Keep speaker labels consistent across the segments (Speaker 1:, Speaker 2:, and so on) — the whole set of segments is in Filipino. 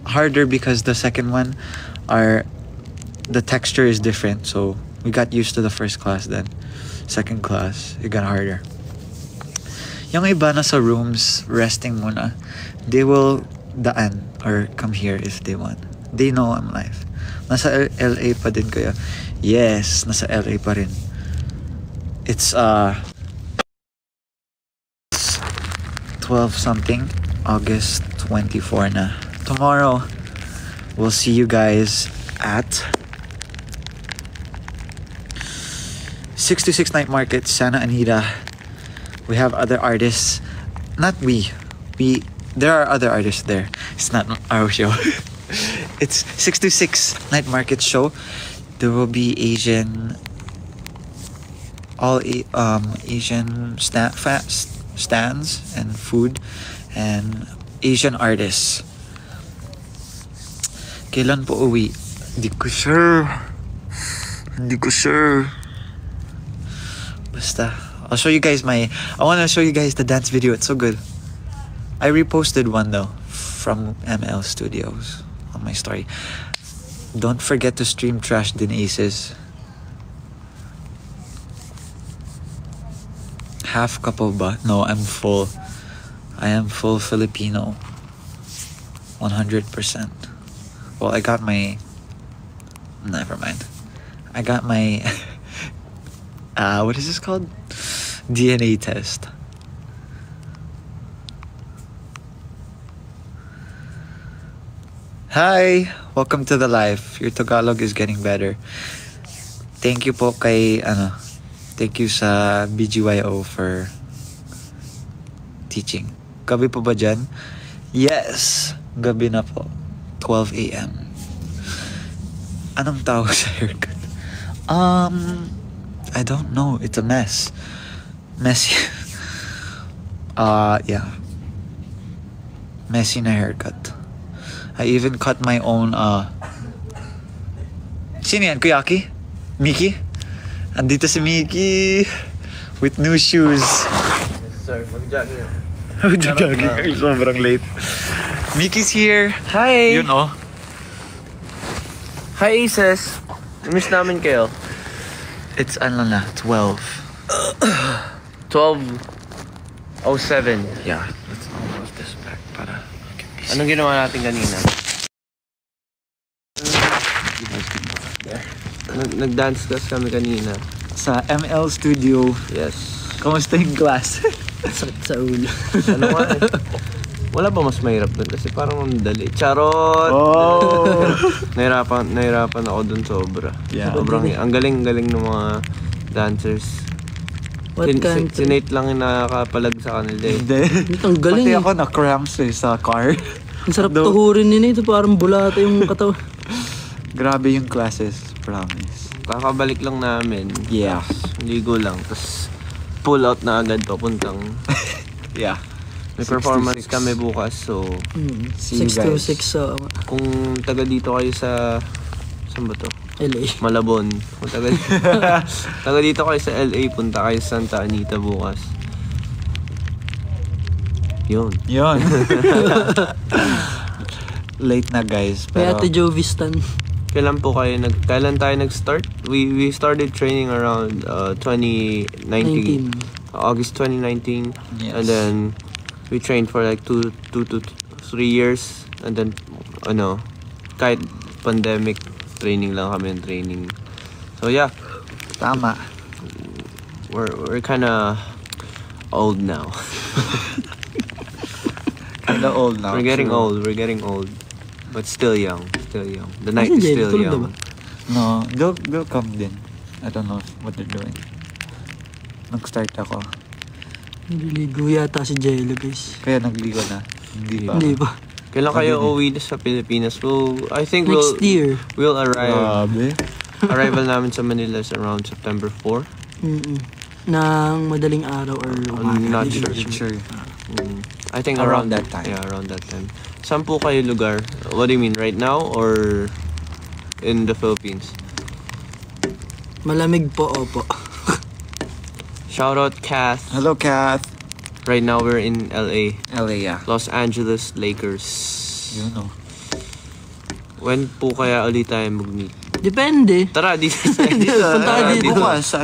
Speaker 1: harder because the second one the texture is different. So we got used to the first class, then second class it got harder. Yung iba nasa rooms resting muna, they will daan or come here if they want. They know I'm live. Nasa LA pa din kaya. Yes, nasa LA pa rin. It's 12 something, August 24 na. Tomorrow we'll see you guys at 626 Night Market, Santa Anita. We have other artists. Not we. There are other artists there. It's not our show. It's 626 Night Market show. There will be Asian stands and food and Asian artists. Kailan po uwi? Hindi ko sure. Basta I want to show you guys the dance video. It's so good. I reposted one though from ML Studios on my story. Don't forget to stream Trash Din Aces. Half couple ba? No, I'm full. I am full Filipino. 100%. Well, I got my... Never mind. I got my... what is this called? DNA test. Hi! Welcome to the live. Your Tagalog is getting better. Thank you po kay thank you sa BGYO for teaching. Gabi po ba dyan? Yes! Gabi na po. 12 a.m. Anong tawag sa haircut? I don't know. It's a mess. Messy. Yeah. Messy na haircut. I even cut my own, Sino yan? Kuyaki? Miki? Andito si Miki with new shoes.
Speaker 2: Sorry, mag-jogging.
Speaker 1: Mag-jogging. Sobrang late. Miki's here.
Speaker 2: Hi!
Speaker 1: Yun oh.
Speaker 2: Hi, Aces! Miss namin kayo.
Speaker 1: It's ano na, 12.
Speaker 2: 12:07.
Speaker 1: Yeah, let's almost this back para
Speaker 2: Anong ginawa natin kanina? Nag-dance class kami kanina.
Speaker 1: sa ML Studio.
Speaker 2: Yes.
Speaker 1: Kamusta yung class?
Speaker 3: Sakit sa ulo.
Speaker 2: Ano nga eh. Wala ba mas mahirap dun? Kasi parang madali. Charot!
Speaker 1: Oh!
Speaker 2: nahirapan ako dun sobra.
Speaker 1: Yeah.
Speaker 2: Sobrang, ang galing-galing ng mga dancers.
Speaker 3: What country?
Speaker 2: Si Nate lang yung nakakapalag sa kanila eh.
Speaker 1: Hindi.
Speaker 3: Ang galing
Speaker 1: Pati
Speaker 3: eh.
Speaker 1: ako na-cramps eh sa car.
Speaker 3: Ang sarap tuhurin nila ito. Parang bulata yung katawan.
Speaker 1: Grabe yung classes, promise.
Speaker 2: Kakabalik lang namin.
Speaker 1: Yeah.
Speaker 2: Ligo lang. Tapos pull out na agad papuntang.
Speaker 1: Yeah.
Speaker 2: May performance kami bukas. So
Speaker 1: See you
Speaker 3: 626
Speaker 1: guys.
Speaker 3: sa
Speaker 2: kung taga dito kayo sa... Saan ba to?
Speaker 3: LA.
Speaker 2: Malabon. Kung taga dito kayo sa LA, punta kayo sa Santa Anita bukas. Yun.
Speaker 1: Yun. Late na guys.
Speaker 3: May
Speaker 1: Pero
Speaker 3: Ate Jovistan.
Speaker 2: Kailan tayo nag-start? We started training around 2019.
Speaker 3: 19.
Speaker 2: August 2019.
Speaker 1: Yes.
Speaker 2: And then we trained for like 2 to 3 years. And then kahit pandemic, training lang kami ng training. So yeah.
Speaker 1: tama.
Speaker 2: We're kinda old now.
Speaker 1: Kinda old now.
Speaker 2: We're getting
Speaker 1: True.
Speaker 2: old. But still young. The night is still young.
Speaker 1: No, they'll come din. I don't know what they're doing. Nag-start ako.
Speaker 3: Naliligo yata si Jello, guys.
Speaker 1: Kaya nagligo na. Hindi pa.
Speaker 3: Hindi ba?
Speaker 2: Kailan kayo uwi sa Pilipinas? I think
Speaker 3: Next year.
Speaker 2: we'll arrive.
Speaker 1: Grabe.
Speaker 2: Arrival namin sa Manila is around September 4.
Speaker 3: Nang madaling araw or
Speaker 2: I'm not
Speaker 3: Hindi
Speaker 2: sure.
Speaker 1: Sure.
Speaker 2: I think
Speaker 1: Around that time.
Speaker 2: Yeah, around that time. Saan po kayo lugar? What do you mean, right now or in the Philippines?
Speaker 3: Malamig po, opo.
Speaker 2: Shout out Kath.
Speaker 1: Hello, Kath.
Speaker 2: Right now we're in LA.
Speaker 1: LA, yeah.
Speaker 2: Los Angeles Lakers.
Speaker 1: You know.
Speaker 2: When po kaya ulit tayo mag-meet?
Speaker 3: Depende.
Speaker 2: Tara, dito.
Speaker 3: Punta ka dito.
Speaker 2: Bukas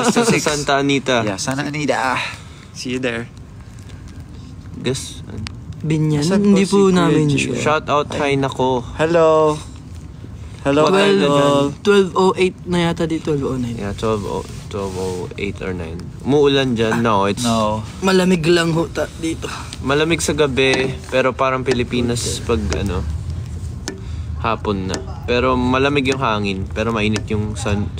Speaker 2: sa Santa Anita.
Speaker 1: Yeah, Santa Anita. See you there.
Speaker 2: Guess.
Speaker 3: Binyan.
Speaker 1: Saan
Speaker 3: Hindi
Speaker 1: po
Speaker 3: po
Speaker 1: si Kuya
Speaker 3: namin
Speaker 1: Gio?
Speaker 3: sure.
Speaker 2: Shout out kay Nako.
Speaker 1: Hello. Hello,
Speaker 2: What time na
Speaker 1: Idol.
Speaker 3: 12:08 na yata di 12:09.
Speaker 2: Yeah, 12:08 or 9. Umuulan dyan? No, it's
Speaker 1: No.
Speaker 3: Malamig lang ho dito.
Speaker 2: malamig sa gabi, pero parang Pilipinas pag hapon na. Pero malamig yung hangin, pero mainit yung sun.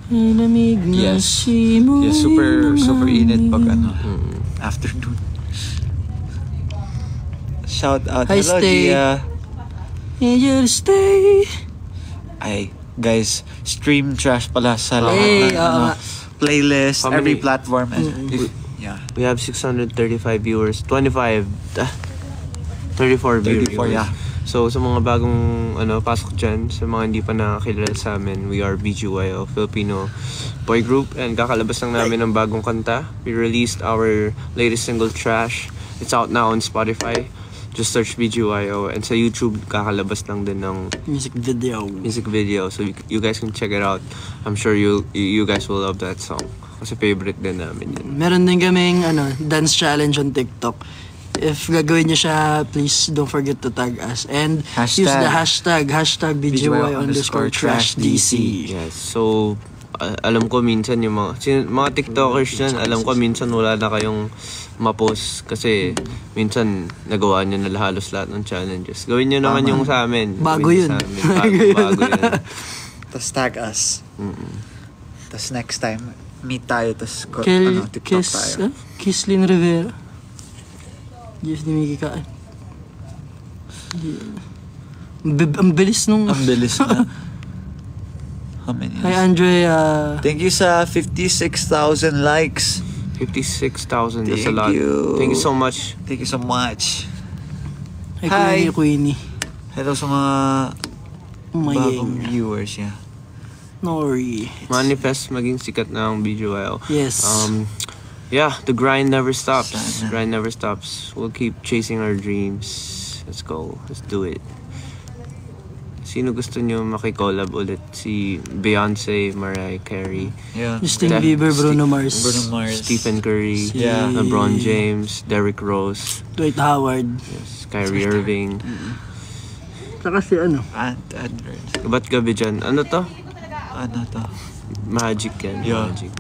Speaker 3: Malamig na
Speaker 1: Yes.
Speaker 3: simoy
Speaker 1: Yeah, super init pag
Speaker 2: Mm.
Speaker 1: afternoon. Shout out.
Speaker 3: Hi,
Speaker 1: Hello,
Speaker 3: Stay.
Speaker 1: Gia.
Speaker 3: Here stay.
Speaker 1: Ay, guys, stream trash pala sa lahat
Speaker 3: Hey,
Speaker 1: ng
Speaker 3: oo nga.
Speaker 1: playlist,
Speaker 2: How
Speaker 1: every
Speaker 2: many-
Speaker 1: platform. Yeah.
Speaker 2: We have 635 viewers. 34 viewers.
Speaker 1: 34, yeah.
Speaker 2: So, sa mga bagong pasok dyan, sa mga hindi pa nakakilala sa amin, we are BGYO, Filipino boy group. And kakalabas lang namin ng bagong kanta. We released our latest single, Trash. It's out now on Spotify. Just search BGYO. And sa YouTube, kakalabas lang din ng
Speaker 3: Music video.
Speaker 2: music video. So, you guys can check it out. I'm sure you guys will love that song. Kasi favorite din namin yun.
Speaker 3: Meron din kaming dance challenge on TikTok. If gagawin niyo siya, please don't forget to tag us. And use the hashtag #BGY_TrashDC.
Speaker 2: Yes. So, alam ko minsan yung mga TikTokers dyan, alam ko minsan wala na kayong ma-post kasi minsan nagawa nyo na halos lahat ng challenges. Gawin nyo naman yung sa amin.
Speaker 3: Bago
Speaker 2: Gawin
Speaker 3: yun.
Speaker 2: nyo sa amin. Bago yun.
Speaker 1: Tapos tag us. Tapos next time, meet tayo. Tapos TikTok tayo.
Speaker 3: Kislin Rivera. Yes, di may kikaan. Ang bilis nung...
Speaker 1: Ang bilis na. How many?
Speaker 3: Hi, Andrea.
Speaker 1: Thank you sa 56,000 likes.
Speaker 2: 56,000. That's a
Speaker 1: Thank
Speaker 2: lot.
Speaker 1: you.
Speaker 2: Thank you so much.
Speaker 1: Thank you so much.
Speaker 3: Hi, Queenie.
Speaker 1: Hello sa mga
Speaker 3: Maying.
Speaker 1: bagong viewers. Yeah.
Speaker 3: Nori.
Speaker 2: Manifest maging sikat na ang BGYO.
Speaker 3: Yes.
Speaker 2: Yeah, the grind never stops.
Speaker 1: Sana.
Speaker 2: Grind never stops. We'll keep chasing our dreams. Let's go. Let's do it. Sino gusto nyo makikollab ulit? Si Beyonce, Mariah Carey,
Speaker 1: Yeah.
Speaker 3: Justin Bieber, Bruno Mars.
Speaker 1: Bruno Mars.
Speaker 2: Stephen Curry,
Speaker 1: Yeah.
Speaker 2: LeBron James, Derrick Rose,
Speaker 3: Dwight Howard.
Speaker 2: yes, Kyrie Irving.
Speaker 3: Saka si
Speaker 1: Android.
Speaker 2: Ba't gabi dyan? Ano to?
Speaker 1: Ano to?
Speaker 2: Magic yan.
Speaker 1: Yeah.
Speaker 2: Magic.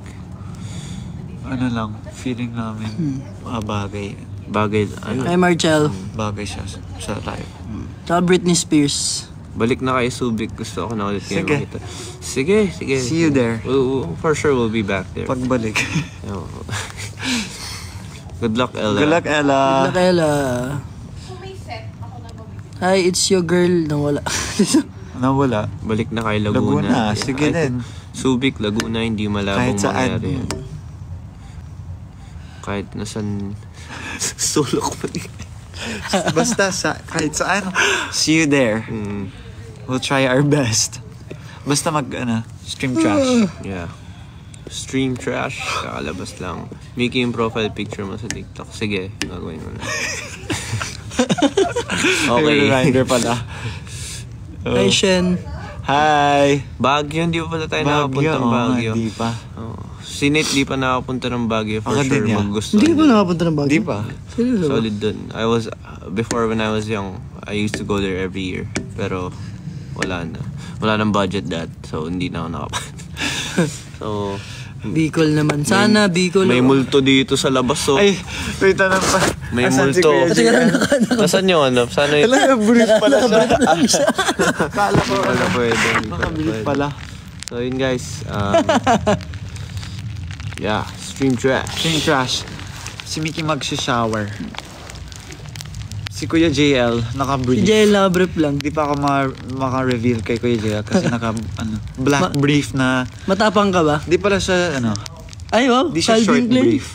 Speaker 1: Ano lang, feeling namin bagay.
Speaker 2: Bagay.
Speaker 3: Hi, Marcel.
Speaker 1: Bagay siya sa live.
Speaker 3: Saka Britney Spears.
Speaker 2: Balik na kay Subic. Gusto ko na ulit kayo
Speaker 1: Sige.
Speaker 2: makita. Sige.
Speaker 1: See you there.
Speaker 2: For sure we'll be back there.
Speaker 1: Pagbalik.
Speaker 2: Oo. Good luck, Ella.
Speaker 1: Good luck, Ella.
Speaker 3: Lakela. Hi, it's your girl. Nawala.
Speaker 1: Nawala.
Speaker 2: Balik na kay
Speaker 1: Laguna.
Speaker 2: Laguna.
Speaker 1: Sige din.
Speaker 2: Subic, Laguna, hindi malabong
Speaker 1: Kahit saan.
Speaker 2: mangyari yan. Kahit nasan sulok pa din.
Speaker 1: Basta kahit saan. See you there. We'll try our best. Basta stream trash.
Speaker 2: Yeah. Stream trash, kakalabas lang. Miki yung profile picture mo sa TikTok. Sige, gagawin mo na. Okay.
Speaker 1: Reminder pala.
Speaker 3: Hi, Shen.
Speaker 1: Hi.
Speaker 2: Baguio, hindi pa pala tayo nakapunta ng Baguio.
Speaker 1: Hindi pa.
Speaker 2: Oh. Si Nate, di pa nakapunta ng Baguio. For
Speaker 1: Ako
Speaker 2: sure,
Speaker 1: din, yeah.
Speaker 2: maggusto.
Speaker 3: Hindi ka ba nakapunta ng Baguio?
Speaker 1: Hindi pa.
Speaker 3: Seryoso ba?
Speaker 2: Solid dun. Before when I was young, I used to go there every year. Pero, wala na. Wala nang budget that. So, hindi na ako nakapunta. So,
Speaker 3: Bicol naman. Sana Bicol.
Speaker 2: may multo dito sa labas. So,
Speaker 1: Ay, wait na pa.
Speaker 2: may
Speaker 1: Asan si
Speaker 2: multo.
Speaker 1: Kuya Gian?
Speaker 2: Nasaan yung ano? Sana yung...
Speaker 1: Brief pala siya. Kala ko,
Speaker 2: Wala pwede.
Speaker 1: nakabilif pala.
Speaker 2: So, yun guys. Yeah, stream trash.
Speaker 1: Stream trash. Si Mickey magsha-shower. Si Kuya JL,
Speaker 3: Si
Speaker 1: naka-brief.
Speaker 3: Jael nakabrief lang.
Speaker 1: Hindi pa ako maka-reveal kay Kuya JL kasi black brief na.
Speaker 3: Matapang ka ba?
Speaker 1: Di pala siya,
Speaker 3: Ay, wow.
Speaker 1: di siya short
Speaker 3: Calvin Klein.
Speaker 1: brief.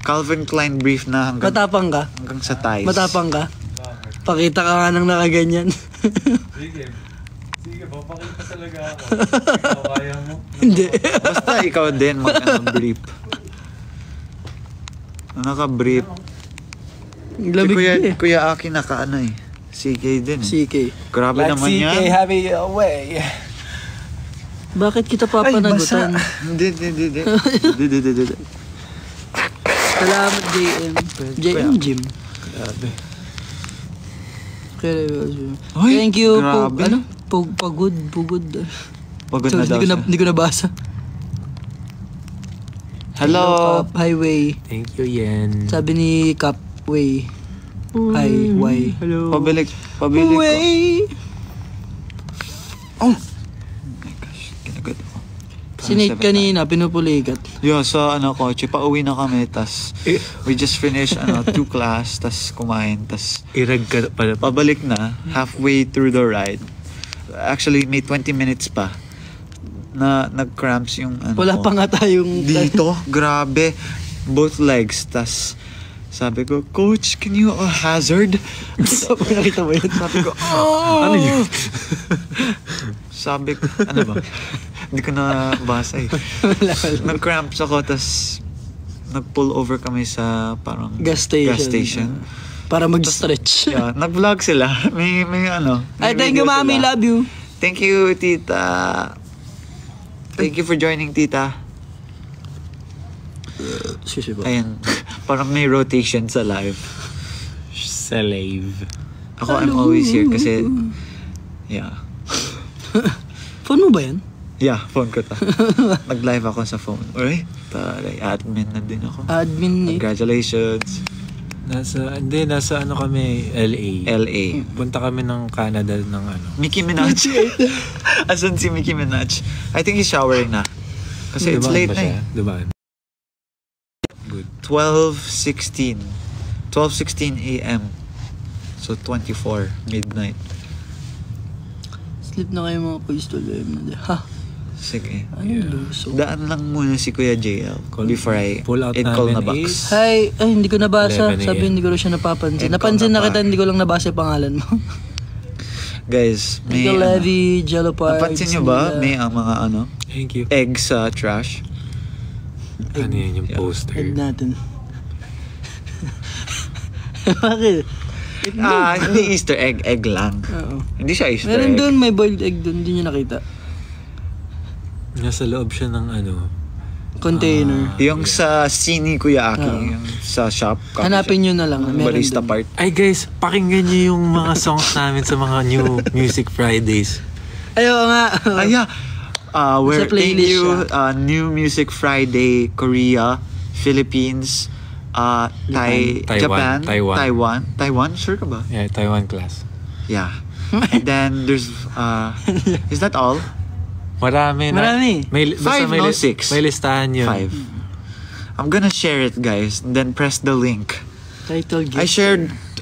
Speaker 1: Calvin Klein brief na
Speaker 3: Matapang ka?
Speaker 1: hanggang sa thighs.
Speaker 3: Matapang ka? Pakita ka nga ng nakaganyan.
Speaker 4: Sige, papakita talaga ako. Ikaw, kaya mo.
Speaker 3: Hindi.
Speaker 1: Basta ikaw din brief. Naka-brief. Si
Speaker 3: Lamig
Speaker 1: Kuya,
Speaker 3: eh.
Speaker 1: Kuya Aki naka CK din.
Speaker 3: CK.
Speaker 1: Grabe
Speaker 4: Like
Speaker 1: naman
Speaker 4: CK
Speaker 1: yan.
Speaker 4: having away.
Speaker 3: Bakit kita papanagutan?
Speaker 1: Hindi.
Speaker 3: Salamat, JM. JM Jim.
Speaker 4: Grabe.
Speaker 1: Ay,
Speaker 3: Thank you.
Speaker 1: grabe.
Speaker 3: Pagod.
Speaker 1: Pagod na
Speaker 3: Sorry,
Speaker 1: daw siya.
Speaker 3: hindi ko nabasa.
Speaker 1: Hello.
Speaker 3: Cap Highway.
Speaker 4: Thank you, Yen.
Speaker 3: Sabi ni Capway. Highway.
Speaker 4: Hello.
Speaker 1: Pabili ko.
Speaker 3: Way.
Speaker 1: Oh my gosh, kinagad ako.
Speaker 3: Si Nate kanina, pinupulikat.
Speaker 1: Yo, sa kotse, pauwi na kami, tas we just finished 2 class, tas kumain, tas
Speaker 4: Irag ka pala.
Speaker 1: pabalik na, halfway through the ride. Actually, may 20 minutes pa na nag-cramps yung
Speaker 3: Wala
Speaker 1: ko.
Speaker 3: pa nga tayong...
Speaker 1: Dito, grabe. Both legs, tas sabi ko, Coach, can you hazard?
Speaker 3: Nakita mo yun?
Speaker 1: Sabi ko, oh!
Speaker 4: Ano yun?
Speaker 1: Sabi ko, ano ba? Hindi ko na basa eh. Nag-cramps ako, tas nag-pull over kami sa parang
Speaker 3: Gas station. Para mag-stretch.
Speaker 1: Yeah, nag-vlog sila. May
Speaker 3: Ay, thank you,
Speaker 1: video
Speaker 3: Mami.
Speaker 1: sila.
Speaker 3: Love you.
Speaker 1: Thank you, Tita. Thank you for joining, Tita.
Speaker 3: Excuse me po.
Speaker 1: Ayan, parang may rotation sa live.
Speaker 4: Slave.
Speaker 1: Ako, I'm always here kasi, yeah.
Speaker 3: Phone mo ba yan?
Speaker 1: Yeah, phone ko to. Nag-live ako sa phone. Alright? Taray, admin na din ako.
Speaker 3: Admin eh.
Speaker 1: Congratulations.
Speaker 4: Nasa ano kami, LA.
Speaker 1: LA.
Speaker 4: Punta kami ng Canada ng ano.
Speaker 1: Nicki Minaj. Asan si Nicki Minaj? I think he's showering na. Kasi it's
Speaker 4: Dubaan
Speaker 1: late
Speaker 4: ba
Speaker 1: na
Speaker 4: siya?
Speaker 1: eh.
Speaker 4: Dubaan. Good.
Speaker 1: 12:16 a.m. So 24 midnight.
Speaker 3: Sleep na kayo mga boys tuloy. Ha?
Speaker 1: Sige.
Speaker 3: Ano luso?
Speaker 1: Daan lang muna si Kuya JL before I
Speaker 4: Pull out
Speaker 1: call na
Speaker 4: namin
Speaker 1: box.
Speaker 3: Hi. Ay, hindi ko nabasa.
Speaker 4: 11
Speaker 3: Sabi hindi ko rin siya napapansin.
Speaker 1: And
Speaker 3: Napansin na
Speaker 1: call na
Speaker 3: kita,
Speaker 1: pa.
Speaker 3: hindi ko lang nabasa yung pangalan mo.
Speaker 1: Guys, may
Speaker 3: Michael Levy, Jello Parks.
Speaker 1: napansin nyo ba? May mga
Speaker 4: Thank you.
Speaker 1: eggs sa trash.
Speaker 4: Ano yun yung poster?
Speaker 3: Egg natin. Bakit?
Speaker 1: Hindi Easter egg. Egg lang.
Speaker 3: Oo.
Speaker 1: Hindi siya Easter
Speaker 3: Meron
Speaker 1: egg.
Speaker 3: doon, may boiled egg doon. Hindi nyo nakita.
Speaker 4: Nasa loob siya ng ano.
Speaker 3: Container.
Speaker 1: Yung sa Sini Kuya Aki.
Speaker 3: Oo.
Speaker 1: Yung sa shop. coffee
Speaker 3: Hanapin
Speaker 1: shop.
Speaker 3: nyo na lang.
Speaker 1: Yung
Speaker 3: Meron
Speaker 1: barista
Speaker 3: doon.
Speaker 1: part.
Speaker 4: Ay guys, pakinggan niyo yung mga songs namin sa mga new Music Fridays.
Speaker 3: Ayaw nga.
Speaker 1: Yeah. Where
Speaker 3: Sa playlist
Speaker 1: thank you,
Speaker 3: siya.
Speaker 1: New Music Friday, Korea, Philippines, Japan, Taiwan, sure ka ba?
Speaker 4: Yeah, Taiwan class.
Speaker 1: Yeah. And then there's, is that all?
Speaker 4: Marami na.
Speaker 3: Marami.
Speaker 4: Basta
Speaker 1: Five, no? Six.
Speaker 4: May listahan yun.
Speaker 1: 5. I'm gonna share it, guys, and then press the link.
Speaker 3: Title gift.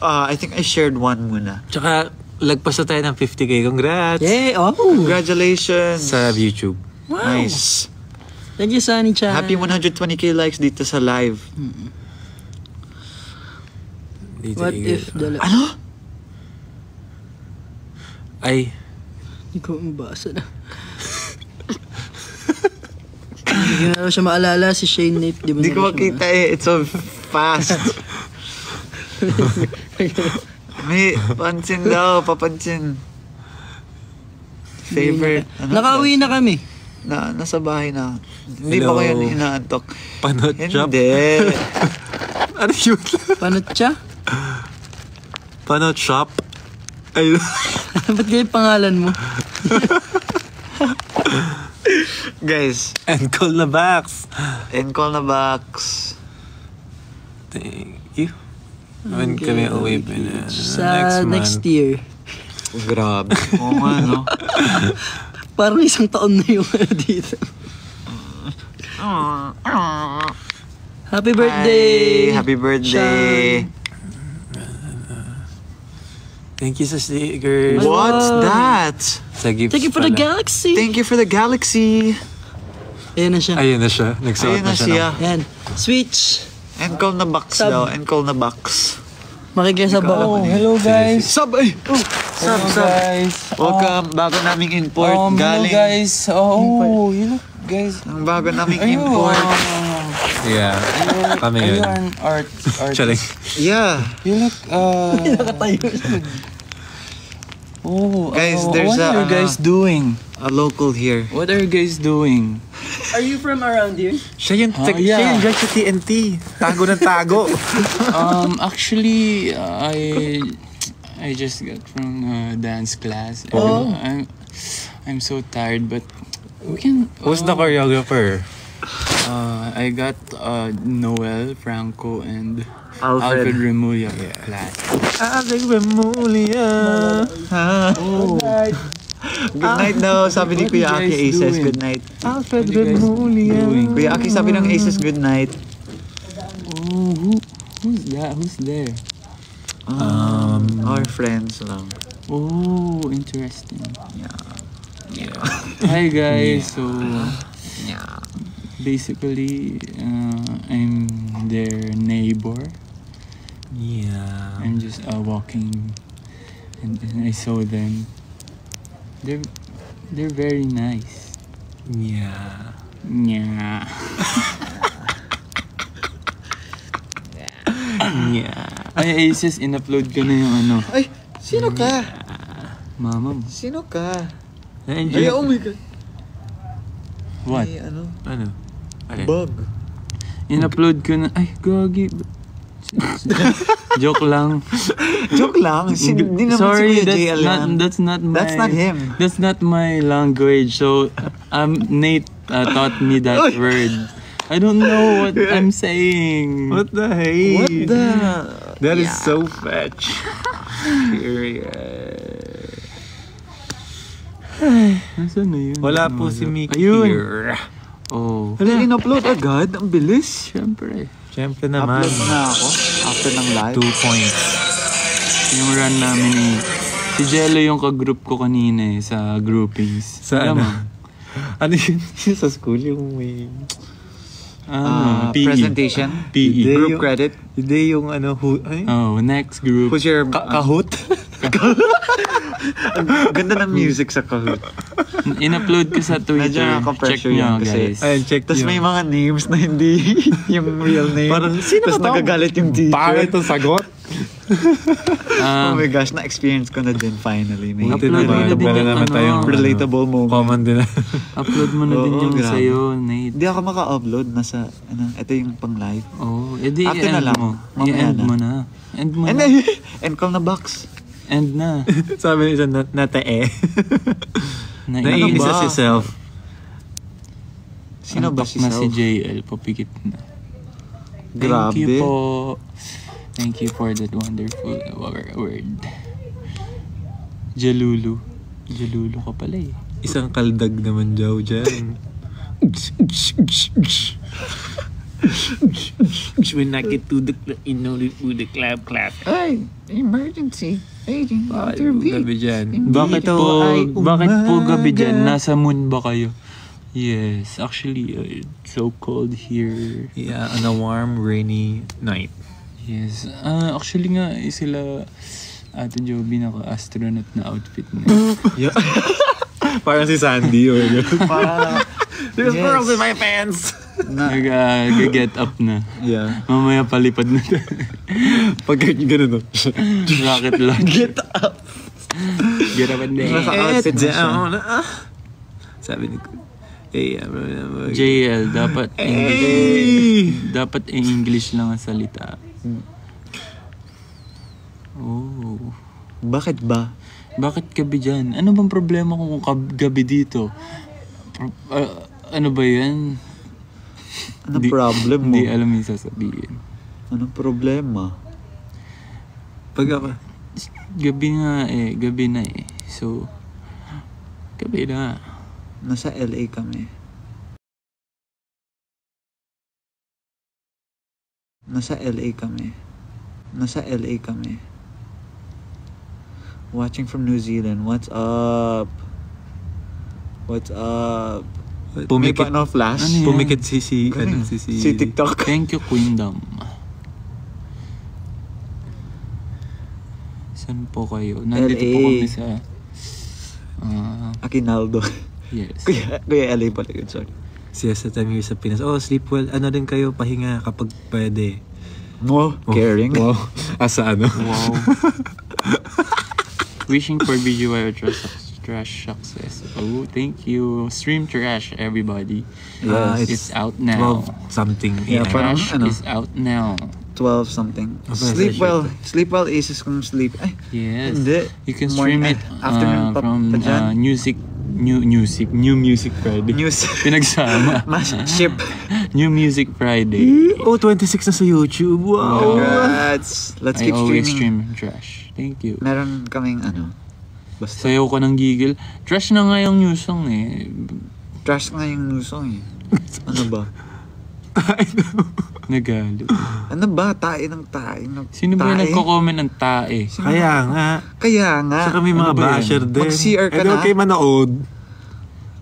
Speaker 1: I think I shared one muna.
Speaker 4: Tsaka, lagpas na tayo ng 50k. Congrats!
Speaker 3: Yeah, oh.
Speaker 1: Congratulations.
Speaker 4: Sa YouTube.
Speaker 3: Wow.
Speaker 1: Nice.
Speaker 3: Thank you, Sunny-chan.
Speaker 1: Happy 120k likes dito sa live.
Speaker 4: DJ
Speaker 3: What
Speaker 4: Eagle.
Speaker 3: if the...
Speaker 1: Ano?
Speaker 4: Ay,
Speaker 3: Hindi ko mabasa na. Hindi ko na siya maalala si Shane Nate. Di ba
Speaker 1: Hindi
Speaker 3: na
Speaker 1: ko
Speaker 3: siya
Speaker 1: makita eh. It's so fast. May pansin daw, papansin. Favorite.
Speaker 3: Nakauwi na kami.
Speaker 1: Nasa bahay na. Hindi
Speaker 4: Hello.
Speaker 1: pa kayo inaantok.
Speaker 4: panot shop.
Speaker 1: Hindi.
Speaker 4: Ano yun?
Speaker 3: Paano siya?
Speaker 4: Panot shop? Ay,
Speaker 3: Ba't kayo pangalan mo?
Speaker 1: Guys,
Speaker 4: and call na box.
Speaker 1: and call na box.
Speaker 4: Thank you. When kami uwi
Speaker 3: Sa next
Speaker 4: month.
Speaker 3: year.
Speaker 1: Grabe. Oo nga, no?
Speaker 3: Parang isang taon na yung dito. Happy birthday!
Speaker 1: Hi, happy birthday.
Speaker 3: Sean.
Speaker 4: Thank you sa stickers.
Speaker 1: What's
Speaker 3: Wow.
Speaker 1: that?
Speaker 4: Sa gifts
Speaker 3: Thank you for the
Speaker 4: pala.
Speaker 3: galaxy!
Speaker 1: Thank you for the galaxy.
Speaker 3: Ayan na siya.
Speaker 4: Ayun na siya. Nagsuot
Speaker 1: Ayun
Speaker 4: na
Speaker 1: na
Speaker 4: siya.
Speaker 1: siya.
Speaker 3: Ayan. Switch!
Speaker 1: And call na box
Speaker 3: Sub.
Speaker 1: daw. And call na box.
Speaker 3: Makikisab ako.
Speaker 4: Hello guys.
Speaker 1: Sub! Ay! Sub, sub.
Speaker 4: guys.
Speaker 1: Welcome. Bago naming import. Galing.
Speaker 4: guys. Oh, you look guys.
Speaker 1: Ang bago naming import.
Speaker 4: Yeah. Kami yun.
Speaker 5: art
Speaker 4: Charing.
Speaker 1: Yeah.
Speaker 5: You look
Speaker 3: Nakatayo siya.
Speaker 5: Oh,
Speaker 1: Guys, there's
Speaker 5: what are you guys doing?
Speaker 1: a local here.
Speaker 5: What are you guys doing?
Speaker 3: Are you from around here?
Speaker 4: Siya yung
Speaker 5: yeah.
Speaker 4: judge sa TNT. Tago ng tago.
Speaker 5: Actually, I just got from dance class. I'm so tired, but we can.
Speaker 4: Who's the choreographer?
Speaker 5: I got Noel Franco and
Speaker 1: Alfred.
Speaker 5: Alfred Remulla class.
Speaker 4: Alfred Remulla.
Speaker 1: Good night daw, sabi ni Kuya Aki Aces, good night.
Speaker 4: Alfred
Speaker 5: What are you guys
Speaker 4: Remulla.
Speaker 5: doing?
Speaker 1: Kuya Aki sabi ng Aces, good night.
Speaker 5: Oh, who's that? Who's there?
Speaker 1: Our friends lang.
Speaker 5: Oh, interesting. Hi guys. So basically, I'm their neighbor.
Speaker 4: Yeah.
Speaker 5: I'm just walking, and I saw them. They're very nice.
Speaker 4: Yeah.
Speaker 5: Yeah.
Speaker 4: Yeah.
Speaker 5: Ay, Aces, in-upload ko na yung ano.
Speaker 1: Ay, sino ka?
Speaker 5: Mama mo.
Speaker 1: Sino ka? Ay,
Speaker 4: Enjoy.
Speaker 1: oh my God.
Speaker 5: What?
Speaker 1: Ay, ano?
Speaker 4: Ano?
Speaker 1: Bug.
Speaker 5: In-upload ko na. Ay, gagi. Joke lang.
Speaker 1: Joke lang. Hindi naman
Speaker 5: Sorry,
Speaker 1: si Kuya JL yan.
Speaker 5: that's not my.
Speaker 1: That's not him.
Speaker 5: That's not my language. So, Nate taught me that word. I don't know what I'm saying.
Speaker 4: What the hey?
Speaker 1: What the?
Speaker 4: That is so fetch.
Speaker 5: Nasaan na yun?
Speaker 4: Wala po si Mickey
Speaker 5: Ayun.
Speaker 4: here.
Speaker 5: Oh.
Speaker 1: Hala, in-upload agad? Ang bilis.
Speaker 5: Siyempre.
Speaker 4: Siyempre naman.
Speaker 1: Upload na ako after ng live.
Speaker 4: 2 points.
Speaker 5: Yung run namin eh. Si Jello yung ka-group ko kanina eh, sa groupings.
Speaker 4: Sa
Speaker 5: Alam
Speaker 4: ano?
Speaker 5: mo?
Speaker 4: Ano yun? Yung sa school yung may...
Speaker 5: PE.
Speaker 1: Presentation.
Speaker 4: PE.
Speaker 1: Group credit.
Speaker 4: Hindi yung ano... Ay?
Speaker 5: Oh, next group.
Speaker 1: Who's your...
Speaker 4: Kahoot?
Speaker 1: Ang ganda ng music sa Kahoot.
Speaker 5: In-upload ko sa
Speaker 1: Medyo
Speaker 5: Twitter. Check
Speaker 1: nakaka-pressure
Speaker 5: nyo,
Speaker 1: yan kasi...
Speaker 5: guys.
Speaker 4: Ayun, check
Speaker 1: Tapos
Speaker 4: yun.
Speaker 1: may mga names na hindi yung real name.
Speaker 4: Parang, sino
Speaker 1: Tapos
Speaker 4: ba to?
Speaker 1: nagagalit yung teacher.
Speaker 4: Bakit itong sagot?
Speaker 1: Oh my gosh, na-experience ko na din finally. May
Speaker 4: Buti
Speaker 5: Upload
Speaker 4: naman.
Speaker 5: mo na din
Speaker 4: Wala
Speaker 5: yung
Speaker 4: naman
Speaker 5: ano.
Speaker 4: tayong
Speaker 1: relatable moment.
Speaker 4: Common din na.
Speaker 5: Upload mo na din
Speaker 1: Oo,
Speaker 5: yung
Speaker 1: grabe.
Speaker 5: sa'yo, Nate.
Speaker 1: Hindi ako maka-upload. Nasa, ito yung pang live.
Speaker 5: Oh, edi
Speaker 1: After na
Speaker 5: i-end
Speaker 1: lang.
Speaker 5: mo.
Speaker 1: Mamaya
Speaker 5: I-end
Speaker 1: na.
Speaker 5: mo na. End mo
Speaker 1: And
Speaker 5: na.
Speaker 1: then, and call na box.
Speaker 5: End na.
Speaker 4: Sabi niya natae.
Speaker 5: Naiinis
Speaker 4: Naiinis
Speaker 1: ba?
Speaker 4: sa si self.
Speaker 1: Sino ba si
Speaker 5: na si
Speaker 1: Self?
Speaker 5: JL, papikit na.
Speaker 1: Grabe.
Speaker 5: Thank you po. Thank you for that wonderful word. Jalulu. Jalulu ka pala eh.
Speaker 4: Isang kaldag naman daw dyan. When I get to the clap.
Speaker 1: Ay, emergency. Aging
Speaker 4: Gabi dyan.
Speaker 5: Bakit
Speaker 1: Dito
Speaker 5: po,
Speaker 1: ay
Speaker 5: bakit po
Speaker 1: umaga.
Speaker 5: gabi dyan? Nasa moon ba kayo? Yes, actually, it's so cold here.
Speaker 4: Yeah, on a warm, rainy night.
Speaker 5: Yes. Actually nga, sila Ate Joby naka-astronaut na outfit na.
Speaker 4: Parang si Sandy or
Speaker 1: Parang,
Speaker 4: There's
Speaker 1: Yes.
Speaker 4: pearls in my pants!
Speaker 5: Nag-get up na.
Speaker 1: yeah.
Speaker 5: Mamaya palipad na tayo.
Speaker 4: Pag ganun no?
Speaker 5: Rocket launch.
Speaker 1: Get up.
Speaker 5: Get up and
Speaker 1: Naka-outfit na siya.
Speaker 4: down. Sabi ni hey,
Speaker 5: JL, dapat English.
Speaker 4: hey!
Speaker 5: Dapat English lang ang salita. Oh.
Speaker 1: Bakit ba?
Speaker 5: Bakit gabi dyan? Ano bang problema kung gabi dito? Ano ba yan?
Speaker 1: Anong problem mo?
Speaker 5: Hindi alam yung sasabihin.
Speaker 1: Anong problema?
Speaker 4: Pag ako,
Speaker 5: Gabi nga eh. Gabi na eh. So, gabi na.
Speaker 1: Nasa LA kami. Nasa LA kami. Nasa LA kami. Watching from New Zealand. What's up? What's up? May
Speaker 4: pumikit,
Speaker 1: pa no flash?
Speaker 5: Ano yan?
Speaker 4: pumikit si
Speaker 1: Galing. Si TikTok.
Speaker 5: Thank you, Queendom. Saan po kayo? Nandito
Speaker 1: LA.
Speaker 5: po kami sa...
Speaker 1: Akinaldo.
Speaker 5: yes.
Speaker 1: Kuya LA pala yun, sorry.
Speaker 4: Siesta time here sa Pinas. Oh, sleep well. Ano din kayo, pahinga kapag pwede.
Speaker 1: Mo, caring.
Speaker 4: Wow. Asa ano?
Speaker 5: Wow. Wishing for BGY trash success. Oh, thank you. Stream trash, everybody. It's out now.
Speaker 4: 12 something.
Speaker 1: Yeah, parang
Speaker 5: Trash
Speaker 1: ano,
Speaker 5: is out now.
Speaker 1: 12 something.
Speaker 4: Sleep
Speaker 1: Sleep well, aces kung sleep. Ay,
Speaker 5: Yes.
Speaker 1: hindi.
Speaker 5: You can stream it
Speaker 1: afternoon pa
Speaker 5: from
Speaker 1: dyan.
Speaker 5: New Music Friday.
Speaker 1: News.
Speaker 5: Pinagsama.
Speaker 1: Ship.
Speaker 5: New Music Friday.
Speaker 4: Oh, 26 na sa YouTube. Wow.
Speaker 1: Congrats. Let's
Speaker 5: I
Speaker 1: keep
Speaker 5: always
Speaker 1: streaming.
Speaker 5: stream trash. Thank you.
Speaker 1: Meron kaming basta
Speaker 5: Sayaw ko ng gigil. Trash na nga yung new song eh.
Speaker 1: trash nga yung new song eh. Ano ba?
Speaker 5: Nagalo.
Speaker 1: Ano ba? Tae ng tae.
Speaker 5: Sino ba yung nagko-comment ng tae?
Speaker 4: Kaya nga.
Speaker 1: Kaya nga.
Speaker 4: Saka may mga
Speaker 5: Ano ba yan?
Speaker 4: basher din.
Speaker 1: Mag-CR ka
Speaker 4: Eh,
Speaker 1: na.
Speaker 4: huwag kayo manood.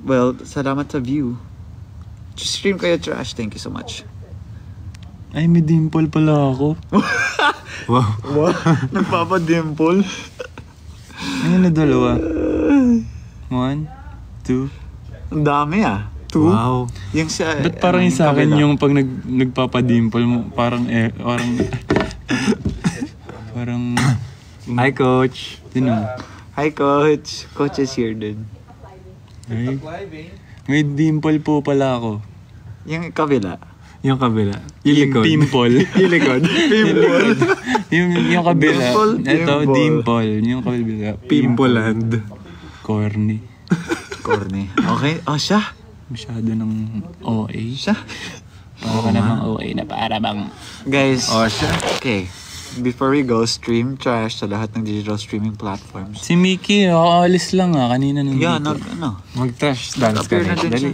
Speaker 1: Well, salamat sa view. Stream kayo trash. Thank you so much.
Speaker 5: Ay, may dimple pala ako.
Speaker 4: Wow.
Speaker 1: Wow. Nagpapadimple.
Speaker 5: Ayun na dalawa. 1, 2.
Speaker 1: Ang dami ah. 2.
Speaker 4: Wow.
Speaker 1: Yung sa...
Speaker 5: Ba't parang yung sa akin yung pag nagpapadimple mo, parang parang
Speaker 4: Hi, Coach.
Speaker 5: Sino?
Speaker 1: Hi, Coach. Coach is here din.
Speaker 5: Ay, may dimple po pala ako.
Speaker 1: Yung kabila.
Speaker 4: Yung kabila. Yung likod.
Speaker 5: Dimple.
Speaker 4: Yung likod.
Speaker 5: yung kabila.
Speaker 1: Dimple,
Speaker 5: Ito,
Speaker 1: dimple.
Speaker 5: dimple. Yung kabila.
Speaker 4: Pimpoland.
Speaker 5: Corny.
Speaker 1: Corny. Okay. Oh, siya.
Speaker 5: Masyado ng OA.
Speaker 1: Siya.
Speaker 5: Para namang OA na para bang...
Speaker 1: Guys.
Speaker 4: Oh, siya.
Speaker 1: Okay. Before we go, stream trash sa lahat ng digital streaming platforms.
Speaker 5: Si Mickey, aalis lang kanina nandito.
Speaker 1: Yeah,
Speaker 4: Mag-trash dance ka
Speaker 1: Appear na
Speaker 4: rin.
Speaker 1: din
Speaker 4: Dali.
Speaker 1: siya.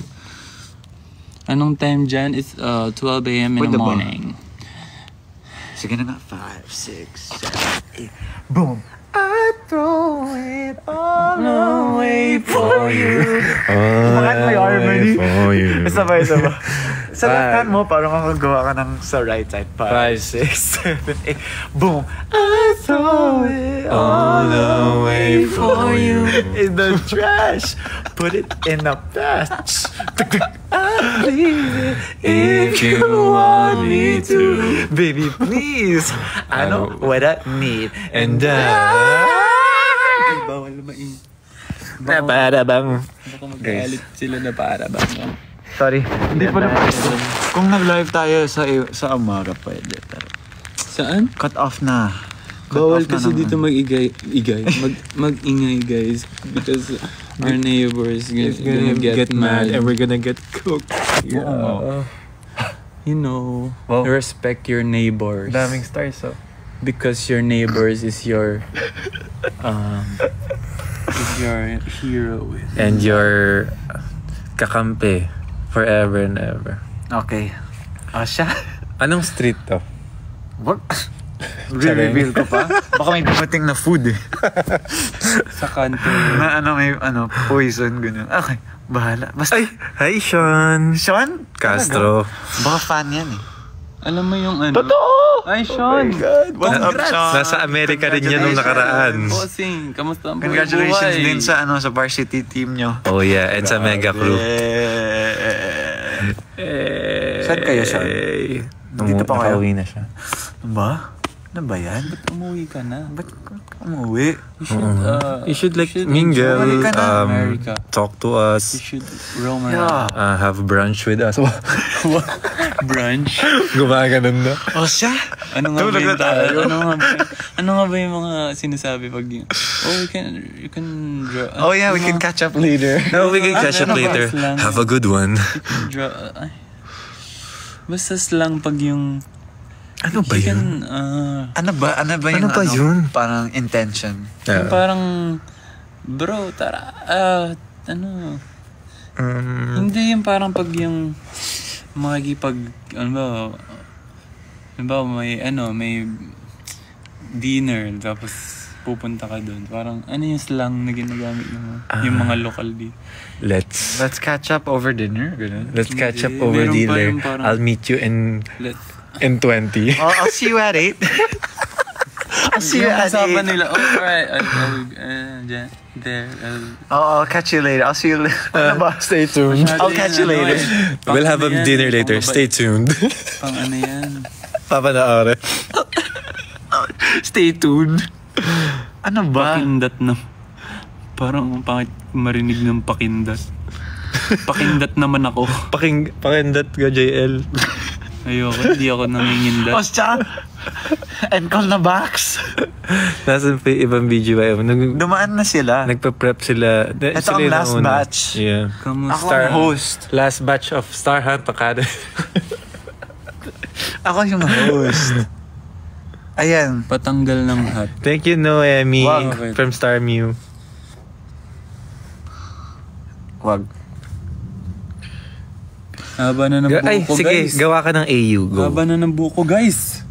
Speaker 5: Anong time dyan? It's 12 a.m. in
Speaker 1: Pwede
Speaker 5: the
Speaker 1: ba?
Speaker 5: morning.
Speaker 1: Sige na nga. 5, 6, 7, 8. Boom! I throw it all away for you. Bakit may harmony?
Speaker 4: For you.
Speaker 1: Sabay. Sa left hand mo, parang makagawa ka ng sa right side. 5, 6, 7, 8. Boom! I throw it all away for you. In the trash. Put it in the past. I'll leave it if you want me to. Baby, please. I know what I need. And
Speaker 5: Bawal lumain.
Speaker 1: na para bang.
Speaker 5: Baka magalit sila na para bang.
Speaker 1: Sorry. Hindi pa naman. Kung nag-live tayo sa Amara, pwede. Pero
Speaker 5: Saan?
Speaker 1: cut off na.
Speaker 5: Bawal kasi dito mag-ingay, guys. Because our neighbors gonna get mad.
Speaker 4: and we're gonna get cooked.
Speaker 1: Yeah.
Speaker 5: You know,
Speaker 1: Wow.
Speaker 5: respect your neighbors.
Speaker 1: Daming stars, oh.
Speaker 5: Because your neighbors is your hero.
Speaker 4: And your kakampi forever and ever.
Speaker 1: Okay. Siya.
Speaker 4: Anong street to?
Speaker 1: What? Re-reveal ko pa? Baka may dumating na food eh.
Speaker 5: Sa kanto.
Speaker 1: Na may poison, gano'n. Okay, bahala. Basta,
Speaker 4: Hi, Sean.
Speaker 1: Sean?
Speaker 4: Castro.
Speaker 1: Baka fan yan eh.
Speaker 5: Alam mo yung ano?
Speaker 1: Totoo!
Speaker 5: Ay, Sean!
Speaker 1: What's up, Sean?
Speaker 4: Nasa Amerika rin yan nung nakaraan.
Speaker 5: Bossing, kamusta ang
Speaker 1: Congratulations
Speaker 5: buhay?
Speaker 1: din sa sa varsity team nyo.
Speaker 4: Oh yeah, and sa mega crew.
Speaker 1: Saan kayo, Sean? Dito pa kayo?
Speaker 4: Nakauwi na siya.
Speaker 1: Ano ba? Ano ba yan?
Speaker 5: Umuwi ka na.
Speaker 1: Ba't ka umuwi?
Speaker 4: You should like
Speaker 5: enjoy
Speaker 4: mingle,
Speaker 5: America.
Speaker 4: talk to
Speaker 5: You
Speaker 4: us,
Speaker 5: should roam around.
Speaker 4: have brunch with us.
Speaker 5: Brunch.
Speaker 4: Gumaganon na.
Speaker 1: Oh, siya?
Speaker 5: Ano nga ba
Speaker 1: Tulog
Speaker 5: yung
Speaker 1: na tayo.
Speaker 5: ano nga ba yung mga sinasabi pag yun? Oh, you can draw.
Speaker 1: Oh yeah, we can catch up later.
Speaker 4: No, we can catch up
Speaker 5: Ano ba
Speaker 4: later.
Speaker 5: slang?
Speaker 4: Have a good one.
Speaker 5: Draw. Ay. Basta slang pag yung
Speaker 4: Ano ba
Speaker 5: you
Speaker 4: yun?
Speaker 5: can,
Speaker 1: Ano ba yung
Speaker 4: Ano ba yun?
Speaker 1: parang intention?
Speaker 5: yung parang bro, tara, ano, hindi yung parang pag yung makikipag, ano ba, may dinner, tapos pupunta ka doon. Parang, ano yung slang na ginagamit ng yung mga local dito?
Speaker 4: Let's
Speaker 1: Let's catch up over dinner, gano'n.
Speaker 4: catch up
Speaker 5: Hindi.
Speaker 4: over
Speaker 5: Meron pa
Speaker 4: dinner.
Speaker 5: yung parang-
Speaker 4: I'll meet you in 20.
Speaker 1: I'll see you at 8. I'll see you
Speaker 5: Yung
Speaker 1: at
Speaker 5: usapan
Speaker 1: 8.
Speaker 5: nila, oh, alright,
Speaker 1: I'll catch you later. I'll see you later. Ano ba?
Speaker 4: Stay tuned.
Speaker 1: I'll catch you later.
Speaker 4: We'll have a dinner later. Stay tuned.
Speaker 5: Pang ano yan?
Speaker 4: Papanoorin.
Speaker 1: Stay tuned. Ano ba?
Speaker 5: Pakindat na. Parang ang pangit marinig ng pakindat. Pakindat naman ako.
Speaker 4: Pakindat ka, JL.
Speaker 5: Ayoko, hindi ako nangingindat.
Speaker 1: Ostya! Encall na box!
Speaker 4: Nasa ibang BGY.
Speaker 1: Dumaan na sila.
Speaker 4: Nagpa-prep sila.
Speaker 1: Ito ang last batch.
Speaker 4: Yeah.
Speaker 1: Ako ang host.
Speaker 4: Last batch of Star Hunt Academy.
Speaker 1: Ako yung host. Ayan.
Speaker 5: Patanggal ng hat.
Speaker 4: Thank you, Noemi.
Speaker 1: Wag.
Speaker 4: From Star Mew.
Speaker 1: Wag.
Speaker 5: Haba na ng buko,
Speaker 4: Ay, sige,
Speaker 5: guys.
Speaker 4: gawa ka ng AU. Go.
Speaker 5: Haba na ng buko, guys.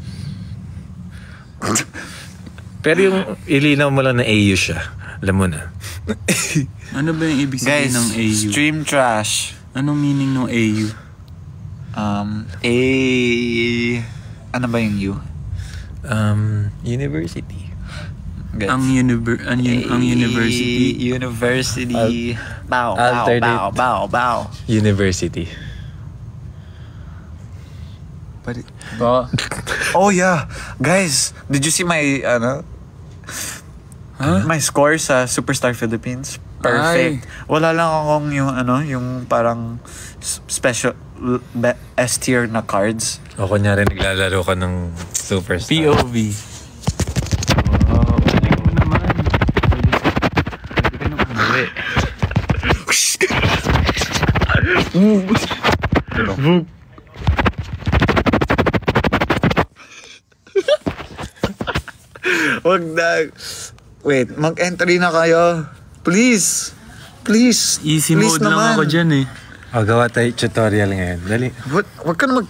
Speaker 4: Pero yung ilinaw mo lang na AU siya. Alam mo na.
Speaker 5: Ano ba yung ibig
Speaker 1: Guys,
Speaker 5: sabihin ng AU?
Speaker 1: stream trash.
Speaker 5: Anong meaning ng AU?
Speaker 1: Ano ba yung U?
Speaker 4: University.
Speaker 1: Guys.
Speaker 5: Ang university.
Speaker 1: University. Bow, bow,
Speaker 4: alternate.
Speaker 1: bow, bow, bow.
Speaker 4: University.
Speaker 1: Oh yeah. Guys, did you see my, my score sa Superstar Philippines? Perfect. Wala lang akong yung parang special S tier na cards.
Speaker 4: O kunyari naglalaro ka ng Superstar.
Speaker 5: POV. Wow, galing mo naman. Pwede ka nang umuwi.
Speaker 1: Wag na. Wait, mag-entry na kayo. Please. Please.
Speaker 5: Easy
Speaker 1: Please
Speaker 5: mode lang ako dyan eh.
Speaker 4: O, gawa tayo tutorial ngayon. Dali.
Speaker 1: Wag ka na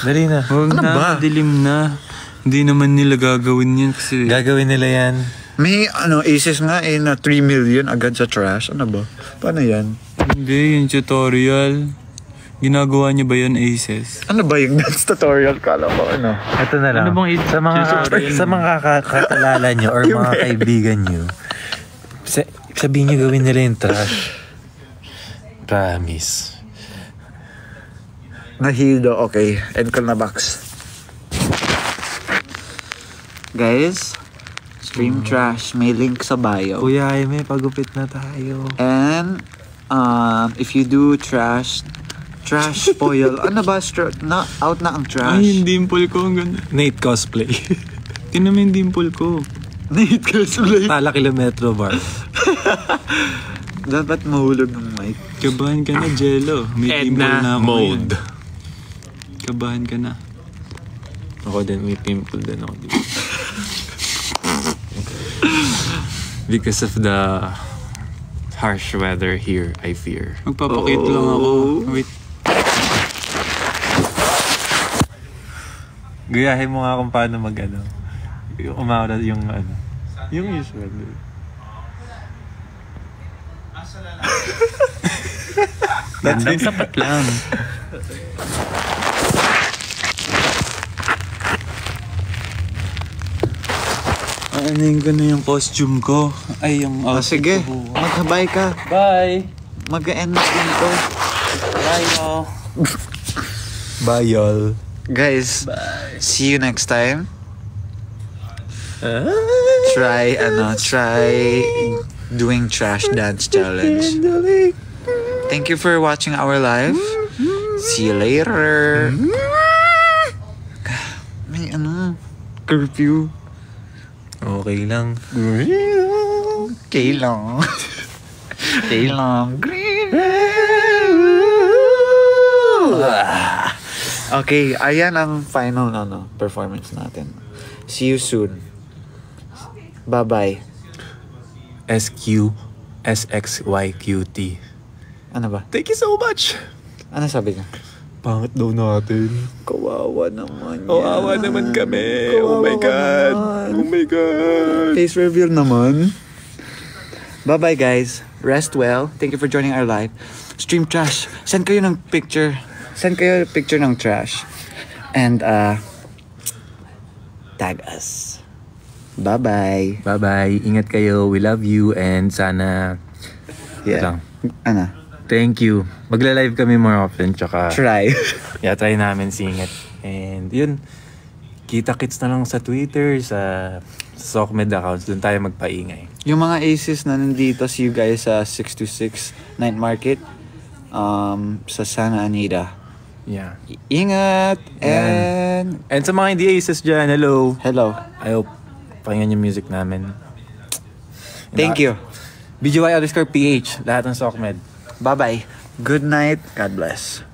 Speaker 4: Dali na.
Speaker 5: Huwag
Speaker 1: Ano
Speaker 5: na,
Speaker 1: ba?
Speaker 5: dilim na. Hindi naman nila gagawin yan kasi...
Speaker 4: Gagawin nila yan.
Speaker 1: May aces nga na 3 million agad sa trash. Ano ba? Paano yan?
Speaker 5: Hindi, yung tutorial. Ginagawa niyo ba yan, Aces?
Speaker 1: Ano ba yung dance tutorial? Kala ko ano.
Speaker 4: Ito na lang.
Speaker 5: Ano bang
Speaker 4: sa mga sa mga kakalala nyo or mga kaibigan nyo, sabihin nyo gawin nila yung trash. Promise.
Speaker 1: Nahildo, okay. Encall na box. Guys, stream trash. May link sa bio.
Speaker 4: Kuya Jaime, pagupit na tayo.
Speaker 1: And, if you do trash spoil. Ano ba? Out na ang trash.
Speaker 5: Ay, yung dimple ko. Ang ganda.
Speaker 4: Nate cosplay.
Speaker 5: Tinan mo yung dimple ko.
Speaker 1: Nate cosplay.
Speaker 4: Tala kilometro bar.
Speaker 1: Dapat mahulog ng mic.
Speaker 5: Kabahan ka na, Jello. May dimple na ako ngayon. Kabahan ka na.
Speaker 4: Ako din, may pimple din ako. Because of the harsh weather here, I fear.
Speaker 5: Magpapakit lang ako. Wait.
Speaker 4: Gayahin mo nga kung paano yung umawala yung yung usual.
Speaker 5: Gandang sapat lang. Aanin ko na yung costume ko. Ay, yung outfit
Speaker 1: Sige,
Speaker 5: ko.
Speaker 1: magkabay ka.
Speaker 5: Bye!
Speaker 1: Mag-end dito.
Speaker 5: Bye, y'all.
Speaker 4: Bye, y'all.
Speaker 1: Guys, see you next time. Try doing trash dance challenge. Thank you for watching our live. See you later. May curfew.
Speaker 4: Okay lang.
Speaker 1: Okay lang. Okay lang. Okay, ayan ang final performance natin. See you soon. Bye-bye.
Speaker 4: SQSXYQT.
Speaker 1: Ano ba?
Speaker 4: Thank you so much.
Speaker 1: Ano sabi niya?
Speaker 4: Pangit daw natin.
Speaker 1: Kawawa naman yan.
Speaker 4: Kawawa naman kami.
Speaker 1: Kawawa
Speaker 4: Oh my God.
Speaker 1: naman.
Speaker 4: Oh my God.
Speaker 1: Face reveal naman. Bye-bye guys. Rest well. Thank you for joining our live. Stream trash. Send kayo ng picture. Send kayo picture ng trash. And tag us. Bye-bye.
Speaker 4: Bye-bye. Ingat kayo. We love you and sana lang.
Speaker 1: Ano?
Speaker 4: Thank you. Magla-live kami more often tsaka
Speaker 1: Try.
Speaker 4: try namin singit. And yun. Kita-kits na lang sa Twitter, sa Sokmed accounts, doon tayo magpaingay.
Speaker 1: Yung mga aces na nandito, see you guys sa 626 Night Market sa Santa Anita.
Speaker 4: Yeah.
Speaker 1: Ingat!
Speaker 4: And sa mga hindi aces dyan, hello.
Speaker 1: Hello.
Speaker 4: I hope pakinggan yung music namin.
Speaker 1: Thank you.
Speaker 4: BGY_PH, lahat ng Sokmed.
Speaker 1: Bye-bye. Good night. God bless.